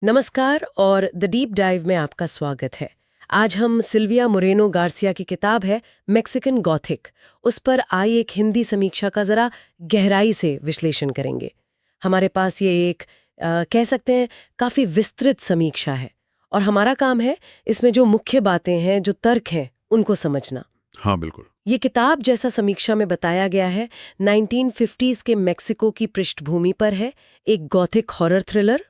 नमस्कार और the deep dive में आपका स्वागत है। आज हम सिल्विया मोरेनो गार्सिया की किताब है मैक्सिकन गॉथिक, उस पर आई एक हिंदी समीक्षा का जरा गहराई से विश्लेषण करेंगे। हमारे पास ये एक कह सकते हैं काफी विस्तृत समीक्षा है और हमारा काम है इसमें जो मुख्य बातें हैं, जो तर्क हैं, उनको समझना। हाँ बिल्कुल। ये किताब जैसा समीक्षा में बताया गया है 1950s के मेक्सिको की पृष्ठभूमि पर है। एक गॉथिक हॉरर थ्रिलर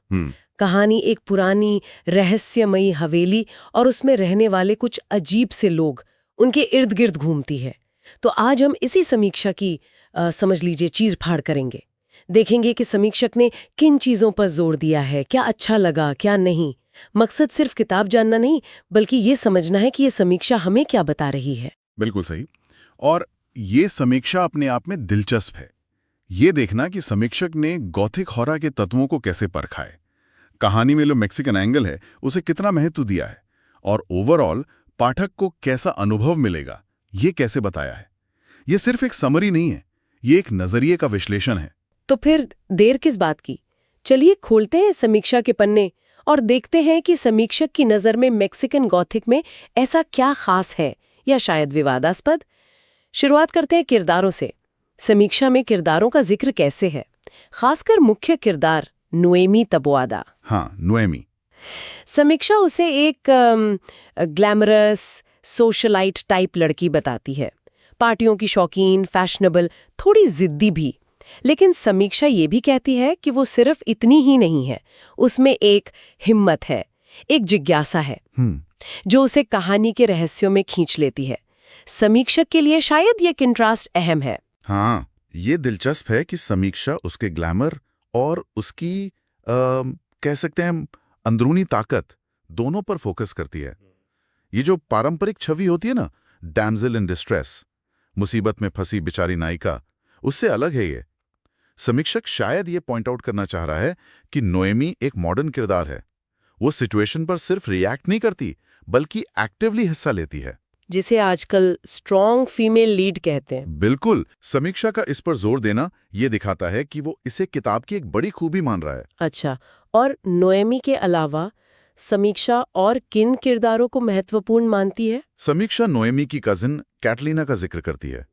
कहानी, एक पुरानी रहस्यमयी हवेली और उसमें रहने वाले कुछ अजीब से लोग उनके इर्द गिर्द घूमती है। तो आज हम इसी समीक्षा की समझ लीजिए चीर फाड़ करेंगे। देखेंगे कि समीक्षक ने किन चीजों पर जोर दिया है, क्या अच्छा लगा क्या नहीं। मकसद सिर्फ किताब जानना नहीं, बल्कि ये समझना है कि ये समीक्षा हमें क्या बता रही है। बिल्कुल सही। और ये समीक्षा अपने आप में दिलचस्प है। ये देखना कि समीक्षक ने गॉथिक हॉरर के तत्वों को कैसे परखा है, कहानी में जो मैक्सिकन एंगल है उसे कितना महत्व दिया है, और ओवरऑल पाठक को कैसा अनुभव मिलेगा ये कैसे बताया है। ये सिर्फ एक समरी नहीं है, ये एक नजरिए का विश्लेषण है। तो फिर देर किस बात की, चलिए खोलते हैं समीक्षा के पन्ने और देखते हैं कि समीक्षक की नज़र में मैक्सिकन गॉथिक में ऐसा क्या खास है या शायद विवादास्पद। शुरुआत करते हैं किरदारों से। समीक्षा में किरदारों का जिक्र कैसे है, खासकर मुख्य किरदार नोएमी तबोआदा। हाँ, नोएमी। समीक्षा उसे एक ग्लैमरस सोशलाइट टाइप लड़की बताती है, पार्टियों की शौकीन, फैशनेबल, थोड़ी जिद्दी भी। लेकिन समीक्षा ये भी कहती है कि वो सिर्फ इतनी ही नहीं है, उसमें एक हिम्मत है, एक जिज्ञासा है जो उसे कहानी के रहस्यों में खींच लेती है। समीक्षक के लिए शायद ये कंट्रास्ट अहम है। हाँ, ये दिलचस्प है कि समीक्षा उसके ग्लैमर और उसकी कह सकते हैं अंदरूनी ताकत दोनों पर फोकस करती है। ये जो पारंपरिक छवि होती है ना, डैम्सल इन डिस्ट्रेस, मुसीबत में फंसी बेचारी नायिका, उससे अलग है ये। समीक्षक शायद ये पॉइंट आउट करना चाह रहा है कि नोएमी एक मॉडर्न किरदार है। वो सिचुएशन पर सिर्फ रिएक्ट नहीं करती, बल्कि एक्टिवली हिस्सा लेती है, जिसे आजकल स्ट्रॉन्ग फीमेल लीड कहते हैं। बिल्कुल। समीक्षा का इस पर जोर देना ये दिखाता है कि वो इसे किताब की एक बड़ी खूबी मान रहा है। अच्छा, और नोएमी के अलावा समीक्षा और किन किरदारों को महत्वपूर्ण मानती है? समीक्षा नोएमी की कजिन कैटलीना का जिक्र करती है।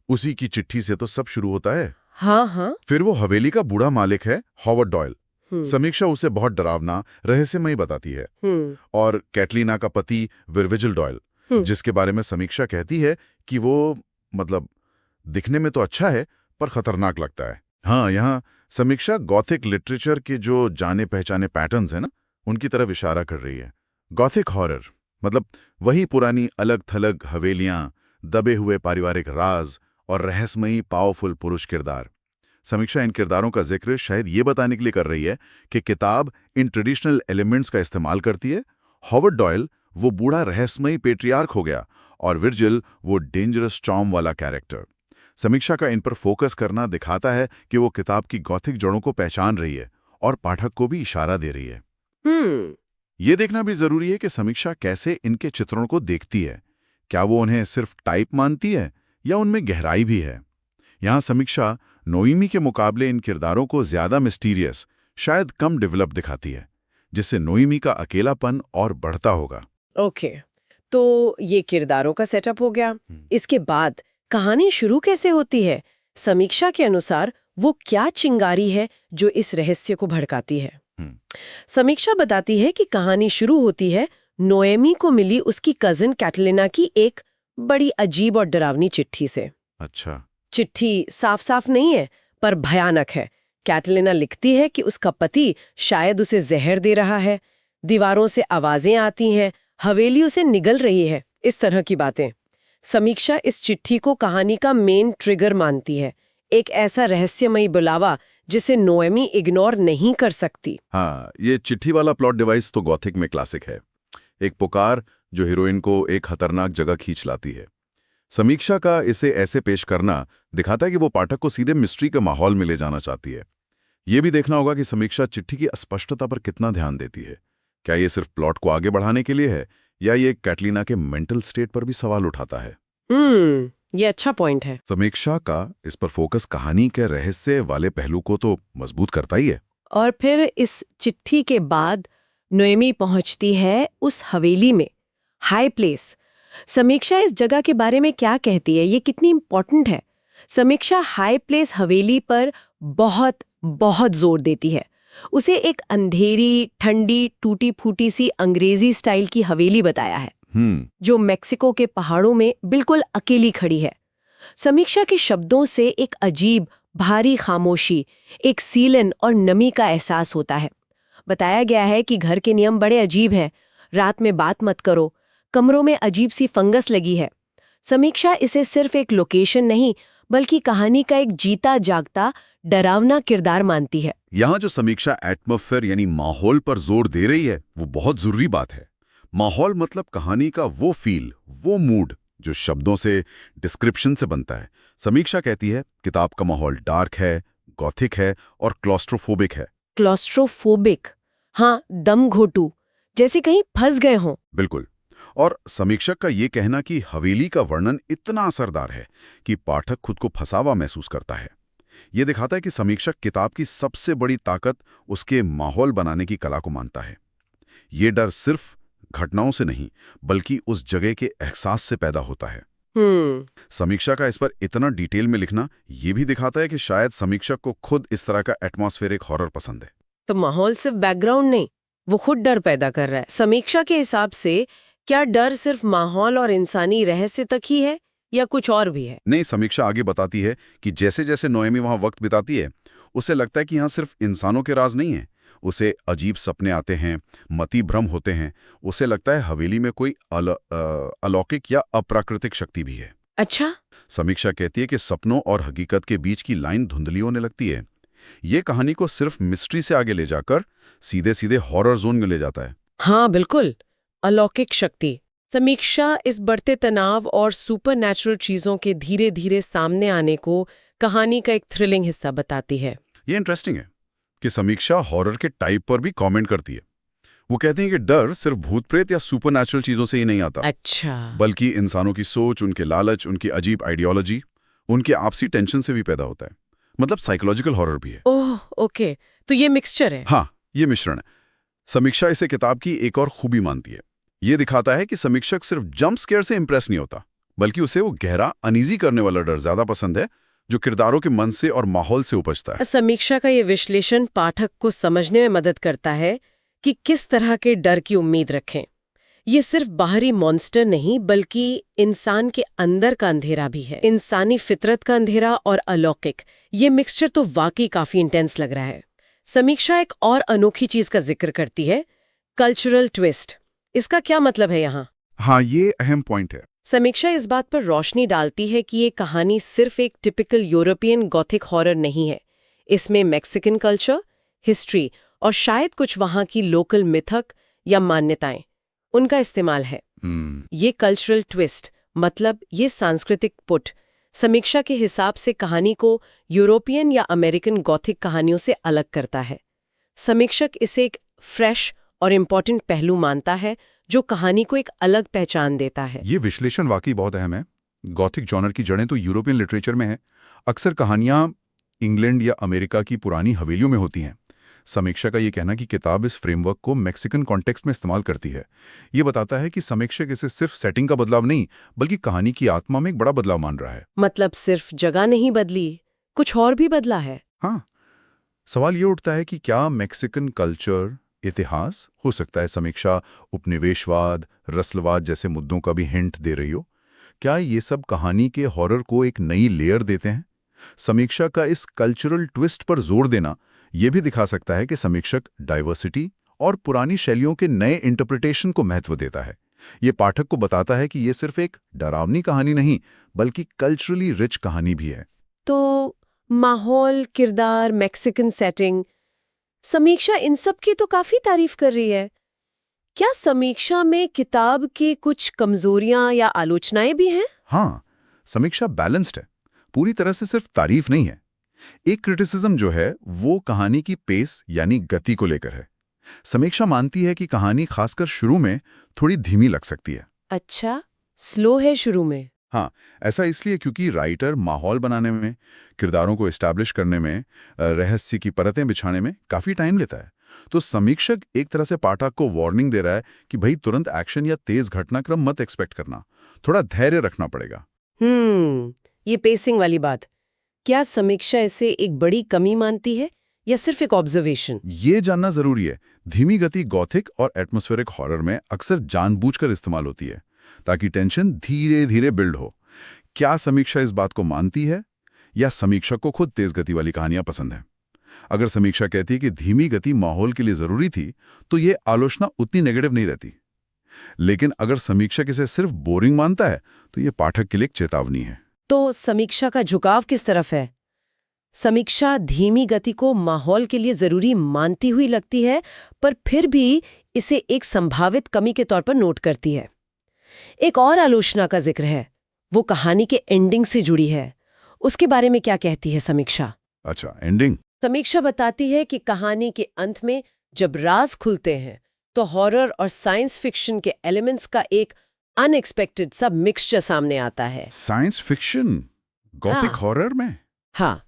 उसी की चिट्ठी से तो सब शुरू होता है। हाँ। फिर वो हवेली का बूढ़ा मालिक है हॉवर्ड डॉयल। समीक्षा उसे बहुत डरावना, रहस्यमयी बताती है। और कैटलीना का पति विर्जिल डॉयल, जिसके बारे में समीक्षा कहती है कि वो मतलब दिखने में तो अच्छा है पर खतरनाक लगता है। हाँ, यहाँ समीक्षा गॉथिक लिटरेचर के जो जाने पहचाने पैटर्न्स हैं ना, उनकी तरफ इशारा कर रही है। गॉथिक हॉरर मतलब वही पुरानी अलग थलग हवेलियां, दबे हुए पारिवारिक राज और रहस्यमयी पावरफुल पुरुष किरदार। समीक्षा इन किरदारों का जिक्र शायद ये बताने के लिए कर रही है कि किताब इन ट्रेडिशनल एलिमेंट्स का इस्तेमाल करती है। हॉवर्ड डॉयल वो बूढ़ा रहस्यमयी पेट्रियार्क हो गया, और विर्जिल वो डेंजरस चॉम वाला कैरेक्टर। समीक्षा का इन पर फोकस करना दिखाता है कि वो किताब की गॉथिक जड़ों को पहचान रही है और पाठक को भी इशारा दे रही है। ये देखना भी जरूरी है कि समीक्षा कैसे इनके चित्रों को देखती है। क्या वो उन्हें सिर्फ टाइप मानती है या उनमें गहराई भी है? यहाँ समीक्षा नोएमी के मुकाबले इन किरदारों को ज्यादा मिस्टीरियस, शायद कम डेवलप दिखाती है, जिससे नोएमी का अकेलापन और बढ़ता होगा। ओके, तो ये किरदारों का सेटअप हो गया। इसके बाद कहानी शुरू कैसे होती है? समीक्षा के अनुसार वो क्या चिंगारी है जो इस रहस्य को भड़काती है? समीक्षा बताती है कि कहानी शुरू होती है नोएमी को मिली उसकी कजिन कैटलिना की एक बड़ी अजीब और डरावनी चिट्ठी से। अच्छा। चिट्ठी साफ साफ नहीं है पर भयानक है। कैटलिना लिखती है कि उसका पति शायद उसे जहर दे रहा है, दीवारों से आवाजें आती हैं, हवेलियों से निगल रही है, इस तरह की बातें। समीक्षा इस चिट्ठी को कहानी का मेन ट्रिगर मानती है, एक ऐसा रहस्यमयी बुलावा जिसे नोएमी इग्नोर नहीं कर सकती। हाँ, ये चिट्ठी वाला प्लॉट डिवाइस तो गॉथिक में क्लासिक है। एक पुकार जो हीरोइन को एक खतरनाक जगह खींच लाती है। समीक्षा का इसे ऐसे पेश करना दिखाता है कि वो पाठक को सीधे मिस्ट्री के माहौल में ले जाना चाहती है। ये भी देखना होगा कि समीक्षा चिट्ठी की अस्पष्टता पर कितना ध्यान देती है। क्या ये सिर्फ प्लॉट को आगे बढ़ाने के लिए है या ये कैटलीना के मेंटल स्टेट पर भी सवाल उठाता है? ये अच्छा पॉइंट है। समीक्षा का इस पर फोकस कहानी के रहस्य वाले पहलू को तो मजबूत करता ही है। और फिर इस चिट्ठी के बाद नोएमी पहुंचती है उस हवेली में, हाई प्लेस। समीक्षा इस जगह के बारे में क्या कहती है, ये कितनी इंपॉर्टेंट है? समीक्षा हाई प्लेस हवेली पर बहुत बहुत जोर देती है। उसे एक अंधेरी, ठंडी, टूटी फूटी सी अंग्रेजी स्टाइल की हवेली बताया है, जो मेक्सिको के पहाड़ों में बिल्कुल अकेली खड़ी है। समीक्षा के शब्दों से एक अजीब, भारी खामोशी, एक सीलन और नमी का एहसास होता है। बताया गया है कि घर के नियम बड़े अजीब हैं। रात में बात मत करो, कमरों में अजीब सी फंगस लगी है। समीक्षा इसे सिर्फ एक लोकेशन नहीं, बल्कि कहानी का एक जीता जागता, डरावना किरदार मानती है। यहाँ जो समीक्षा एटमॉस्फेयर यानी माहौल पर जोर दे रही है, वो बहुत जरूरी बात है। माहौल मतलब कहानी का वो फील, वो मूड जो शब्दों से, डिस्क्रिप्शन से बनता है। समीक्षा कहती है किताब का माहौल डार्क है, गॉथिक है और क्लॉस्ट्रोफोबिक है। क्लॉस्ट्रोफोबिक, हाँ, दम घोटू, जैसे कहीं फंस गए हों। बिल्कुल। और समीक्षक का ये कहना कि हवेली का वर्णन इतना असरदार है कि पाठक खुद को फंसा हुआ महसूस करता है, ये दिखाता है कि समीक्षक किताब की सबसे बड़ी ताकत उसके माहौल बनाने की कला को मानता है। ये डर सिर्फ घटनाओं से नहीं, बल्कि उस जगह के एहसास से पैदा होता है। समीक्षा का इस पर इतना डिटेल में लिखना ये भी दिखाता है कि शायद समीक्षक को खुद इस तरह का एटमॉस्फेरिक हॉरर पसंद है। तो माहौल सिर्फ बैकग्राउंड नहीं, वो खुद डर पैदा कर रहा है। समीक्षा के हिसाब से क्या डर सिर्फ माहौल और इंसानी रहस्य तक ही है या कुछ और भी है? नहीं, समीक्षा आगे बताती है कि जैसे जैसे नोएमी वहां वक्त बिताती है, उसे लगता है कि यहाँ सिर्फ इंसानों के राज नहीं है। उसे अजीब सपने आते हैं, मति भ्रम होते हैं। उसे लगता है हवेली में कोई अलौकिक या अप्राकृतिक शक्ति भी है। अच्छा। समीक्षा कहती है कि सपनों और हकीकत के बीच की लाइन धुंधली होने लगती है। ये कहानी को सिर्फ मिस्ट्री से आगे ले जाकर सीधे सीधे हॉरर जोन में ले जाता है। हाँ बिल्कुल, अलौकिक शक्ति। समीक्षा इस बढ़ते तनाव और सुपरनैचुरल चीजों के धीरे धीरे सामने आने को कहानी का एक थ्रिलिंग हिस्सा बताती है। ये इंटरेस्टिंग है कि समीक्षा हॉरर के टाइप पर भी कमेंट करती है। वो कहते हैं कि डर सिर्फ भूत प्रेत या सुपरनैचुरल चीजों से ही नहीं आता, अच्छा, बल्कि इंसानों की सोच, उनके लालच, उनकी अजीब आइडियोलॉजी, उनके आपसी टेंशन से भी पैदा होता है। मतलब साइकोलॉजिकल हॉरर भी है। ओह ओके, तो ये मिक्सचर है। हाँ, ये मिश्रण है। समीक्षा इसे किताब की एक और खूबी मानती है। ये दिखाता है कि समीक्षक सिर्फ जंप स्केयर से इंप्रेस नहीं होता, बल्कि उसे वो गहरा, अनईजी करने वाला डर ज्यादा पसंद है, जो किरदारों के मन से और माहौल से उपजता है। समीक्षा का ये विश्लेषण पाठक को समझने में मदद करता है कि किस तरह के डर की उम्मीद रखें। ये सिर्फ बाहरी मॉन्स्टर नहीं, बल्कि इंसान के अंदर का अंधेरा भी है। इंसानी फितरत का अंधेरा और अलौकिक, ये मिक्सचर तो वाकई काफी इंटेंस लग रहा है। समीक्षा एक और अनोखी चीज का जिक्र करती है, कल्चरल ट्विस्ट। इसका क्या मतलब है यहाँ? हाँ, ये अहम पॉइंट है। समीक्षा इस बात पर रोशनी डालती है कि ये कहानी सिर्फ एक टिपिकल यूरोपियन गॉथिक हॉरर नहीं है। इसमें मैक्सिकन कल्चर, हिस्ट्री और शायद कुछ वहाँ की लोकल मिथक या मान्यताएं, उनका इस्तेमाल है। ये कल्चरल ट्विस्ट, मतलब ये सांस्कृतिक पुट, समीक्षा के हिसाब से कहानी को यूरोपियन या अमेरिकन गॉथिक कहानियों से अलग करता है। समीक्षक इसे एक फ्रेश और इम्पॉर्टेंट पहलू मानता है, जो कहानी को एक अलग पहचान देता है। ये विश्लेषण वाकई बहुत अहम है। गॉथिक जॉनर की जड़ें तो यूरोपियन लिटरेचर में है। अक्सर कहानियां इंग्लैंड या अमेरिका की पुरानी हवेलियों में होती हैं। समीक्षा का ये कहना कि किताब इस फ्रेमवर्क को मैक्सिकन कॉन्टेक्स्ट में इस्तेमाल करती है, ये बताता है कि समीक्षक इसे सिर्फ सेटिंग का बदलाव नहीं, बल्कि कहानी की आत्मा में एक बड़ा बदलाव मान रहा है। मतलब सिर्फ जगह नहीं बदली, कुछ और भी बदला है। हाँ, सवाल ये उठता है कि क्या मैक्सिकन कल्चर, इतिहास, हो सकता है समीक्षा उपनिवेशवाद, रसलवाद जैसे मुद्दों का भी हिंट दे रही हो? क्या ये सब कहानी के हॉरर को एक नई लेयर देते हैं? समीक्षा का इस कल्चरल ट्विस्ट पर जोर देना यह भी दिखा सकता है कि समीक्षक डाइवर्सिटी और पुरानी शैलियों के नए इंटरप्रिटेशन को महत्व देता है। ये पाठक को बताता है कि ये सिर्फ एक डरावनी कहानी नहीं, बल्कि कल्चरली रिच कहानी भी है। तो माहौल, किरदार, मैक्सिकन सेटिंग, समीक्षा इन सब की तो काफी तारीफ कर रही है। क्या समीक्षा में किताब की कुछ कमजोरियां या आलोचनाएं भी हैं? हाँ, समीक्षा बैलेंस्ड है, पूरी तरह से सिर्फ तारीफ नहीं है। एक क्रिटिसिज्म जो है वो कहानी की पेस यानी गति को लेकर है। समीक्षा मानती है कि कहानी खासकर शुरू में थोड़ी धीमी लग सकती है। अच्छा, स्लो है शुरू में। हाँ, ऐसा इसलिए क्योंकि राइटर माहौल बनाने में, किरदारों को एस्टैब्लिश करने में, रहस्य की परतें बिछाने में काफी टाइम लेता है। तो समीक्षक एक तरह से पाठक को वार्निंग दे रहा है कि भाई तुरंत एक्शन या तेज घटनाक्रम मत एक्सपेक्ट करना, थोड़ा धैर्य रखना पड़ेगा। ये पेसिंग वाली बात, क्या समीक्षा इसे एक बड़ी कमी मानती है या सिर्फ एक ऑब्जर्वेशन? ये जानना जरूरी है। धीमी गति गॉथिक और एटमॉस्फेरिक हॉरर में अक्सर जानबूझकर इस्तेमाल होती है ताकि टेंशन धीरे धीरे बिल्ड हो। क्या समीक्षा इस बात को मानती है या समीक्षक को खुद तेज गति वाली कहानियां पसंद है? अगर समीक्षा कहती है कि धीमी गति माहौल के लिए जरूरी थी, तो ये आलोचना उतनी नेगेटिव नहीं रहती। लेकिन अगर समीक्षक इसे सिर्फ बोरिंग मानता है, तो ये पाठक के लिए एक चेतावनी है। तो समीक्षा का झुकाव किस तरफ है? समीक्षा धीमी गति को माहौल के लिए जरूरी मानती हुई लगती है, पर फिर भी इसे एक संभावित कमी के तौर पर नोट करती है। एक और आलोचना का जिक्र है, वो कहानी के एंडिंग से जुड़ी है। उसके बारे में क्या कहती है समीक्षा? अच्छा, एंडिंग। समीक्षा बताती है कि कहानी के अंत में जब राज खुलते हैं तो हॉरर और साइंस फिक्शन के एलिमेंट्स का एक अनएक्सपेक्टेड सा मिक्सचर सामने आता है। साइंस फिक्शन गॉथिक हॉरर में? हाँ।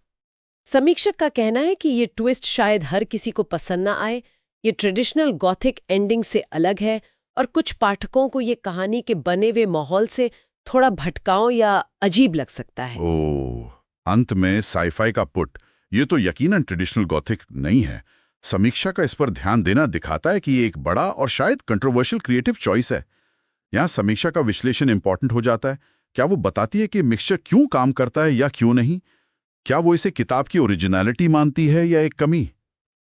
समीक्षक का कहना है कि ये ट्विस्ट शायद हर किसी को पसंद ना आए, ये ट्रेडिशनल गॉथिक एंडिंग से अलग है और कुछ पाठकों को ये कहानी के बने हुए माहौल से थोड़ा भटकाऊ या अजीब लग सकता है। ओह, अंत में साइफाई का पुट, ये तो यकीनन ट्रेडिशनल गॉथिक नहीं है। समीक्षा का इस पर ध्यान देना दिखाता है कि ये एक बड़ा और शायद कंट्रोवर्शियल क्रिएटिव चॉइस है। यहाँ समीक्षा का विश्लेषण इंपॉर्टेंट हो जाता है। क्या वो बताती है कि मिक्सचर क्यों काम करता है या क्यों नहीं? क्या वो इसे किताब की ओरिजिनलिटी मानती है या एक कमी?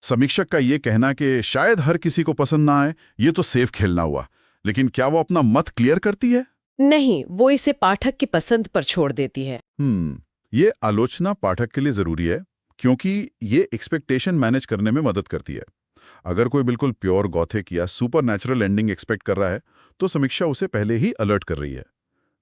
समीक्षक का ये कहना कि शायद हर किसी को पसंद ना आए, ये तो सेफ खेलना हुआ, लेकिन क्या वो अपना मत क्लियर करती है? नहीं, वो इसे पाठक की पसंद पर छोड़ देती है। ये आलोचना पाठक के लिए जरूरी है, क्योंकि ये एक्सपेक्टेशन मैनेज करने में मदद करती है। अगर कोई बिल्कुल प्योर गॉथिक या सुपरनैचुरल एंडिंग एक्सपेक्ट कर रहा है, तो समीक्षा उसे पहले ही अलर्ट कर रही है।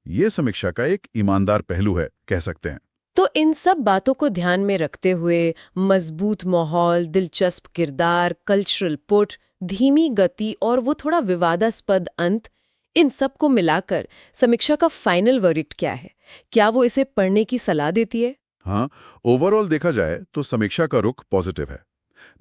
ये समीक्षा का एक ईमानदार पहलू है, कह सकते हैं। तो इन सब बातों को ध्यान में रखते हुए मजबूत माहौल, दिलचस्प किरदार, कल्चरल पुट, धीमी गति और वो थोड़ा विवादास्पद अंत, इन सब को मिलाकर समीक्षा का फाइनल वर्डिक्ट क्या है? क्या वो इसे पढ़ने की सलाह देती है? हाँ, ओवरऑल देखा जाए तो समीक्षा का रुख पॉजिटिव है।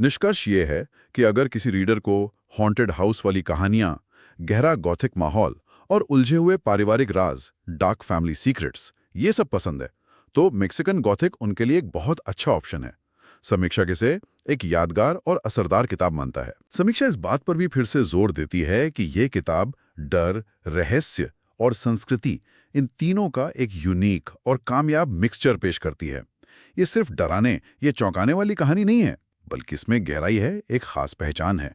निष्कर्ष ये है कि अगर किसी रीडर को हॉन्टेड हाउस वाली कहानियां, गहरा गॉथिक माहौल और उलझे हुए पारिवारिक राज, डार्क फैमिली सीक्रेट्स, ये सब पसंद है, तो मेक्सिकन गॉथिक उनके लिए एक बहुत अच्छा ऑप्शन है। समीक्षा इसे एक यादगार और असरदार किताब मानता है। समीक्षा इस बात पर भी फिर से जोर देती है कि ये किताब डर, रहस्य और संस्कृति, इन तीनों का एक यूनिक और कामयाब मिक्सचर पेश करती है। ये सिर्फ डराने या चौंकाने वाली कहानी नहीं है, बल्कि इसमें गहराई है, एक खास पहचान है।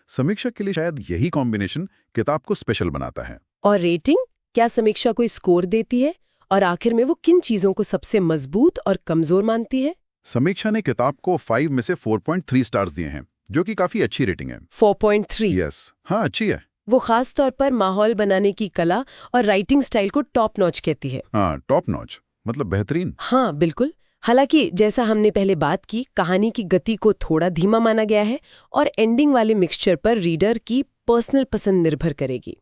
समीक्षा के लिए शायद यही कॉम्बिनेशन किताब को स्पेशल बनाता है। और रेटिंग, क्या समीक्षा कोई स्कोर देती है? और आखिर में वो किन चीजों को सबसे मजबूत और कमजोर मानती है? समीक्षा ने किताब को 5 में से 4.3 स्टार्स दिए हैं, जो कि काफी अच्छी रेटिंग है। 4.3? यस, हाँ, अच्छी है। वो खास तौर पर माहौल बनाने की कला और राइटिंग स्टाइल को टॉप नॉच कहती है। हाँ, टॉप नॉच मतलब बेहतरीन। हाँ, बिल्कुल। हालांकि जैसा हमने पहले बात की, कहानी की गति को थोड़ा धीमा माना गया है और एंडिंग वाले मिक्सचर पर रीडर की पर्सनल पसंद निर्भर करेगी।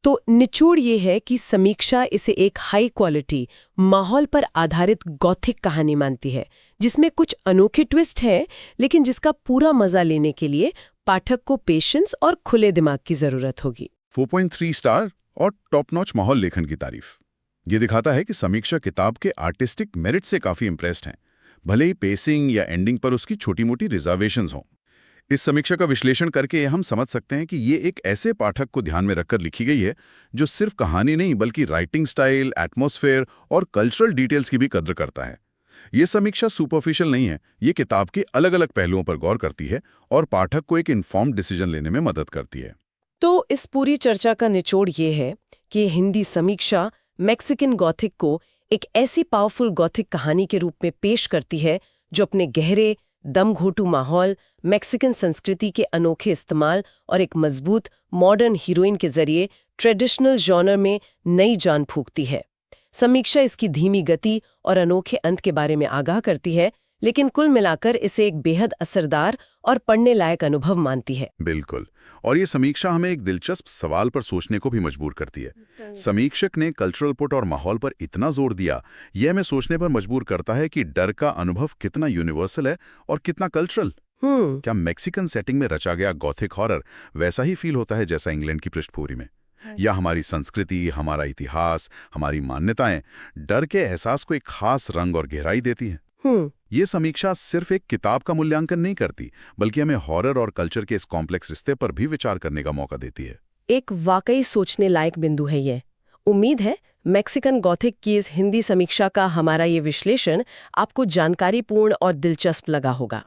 तो निचोड़ ये है कि समीक्षा इसे एक हाई क्वालिटी, माहौल पर आधारित गॉथिक कहानी मानती है, जिसमें कुछ अनोखे ट्विस्ट है, लेकिन जिसका पूरा मजा लेने के लिए पाठक को पेशेंस और खुले दिमाग की जरूरत होगी। 4.3 स्टार और टॉप नॉच माहौल लेखन की तारीफ। ये दिखाता है कि समीक्षा किताब के आर्टिस्टिक मेरिट से काफी इंप्रेस्ड हैं, भले ही पेसिंग या एंडिंग पर उसकी छोटी मोटी रिजर्वेशंस हों। इस समीक्षा का विश्लेषण करके हम समझ सकते हैं कि ये एक ऐसे पाठक को ध्यान में रखकर लिखी गई है जो सिर्फ कहानी नहीं, बल्कि राइटिंग स्टाइल, एटमॉस्फेयर और कल्चरल डिटेल्स की भी कद्र करता है। ये समीक्षा सुपरफिशियल नहीं है, ये किताब के अलग अलग पहलुओं पर गौर करती है और पाठक को एक इन्फॉर्म्ड डिसीजन लेने में मदद करती है। तो इस पूरी चर्चा का निचोड़ ये है कि हिंदी समीक्षा मैक्सिकन गॉथिक को एक ऐसी पावरफुल गॉथिक कहानी के रूप में पेश करती है जो अपने गहरे, दमघोटू माहौल, मैक्सिकन संस्कृति के अनोखे इस्तेमाल और एक मजबूत मॉडर्न हीरोइन के जरिए ट्रेडिशनल जॉनर में नई जान फूंकती है। समीक्षा इसकी धीमी गति और अनोखे अंत के बारे में आगाह करती है, लेकिन कुल मिलाकर इसे एक बेहद असरदार और पढ़ने लायक अनुभव मानती है। बिल्कुल, और ये समीक्षा हमें एक दिलचस्प सवाल पर सोचने को भी मजबूर करती है। समीक्षक ने कल्चरल पुट और माहौल पर इतना जोर दिया, यह हमें सोचने पर मजबूर करता है कि डर का अनुभव कितना यूनिवर्सल है और कितना कल्चरल। क्या मैक्सिकन सेटिंग में रचा गया गॉथिक हॉरर वैसा ही फील होता है जैसा इंग्लैंड की पृष्ठभूमि में? या हमारी संस्कृति, हमारा इतिहास, हमारी मान्यताएं डर के एहसास को एक खास रंग और गहराई देती हैं? ये समीक्षा सिर्फ एक किताब का मूल्यांकन नहीं करती, बल्कि हमें हॉरर और कल्चर के इस कॉम्प्लेक्स रिश्ते पर भी विचार करने का मौका देती है। एक वाकई सोचने लायक बिंदु है ये। उम्मीद है मैक्सिकन गॉथिक की इस हिंदी समीक्षा का हमारा ये विश्लेषण आपको जानकारीपूर्ण और दिलचस्प लगा होगा।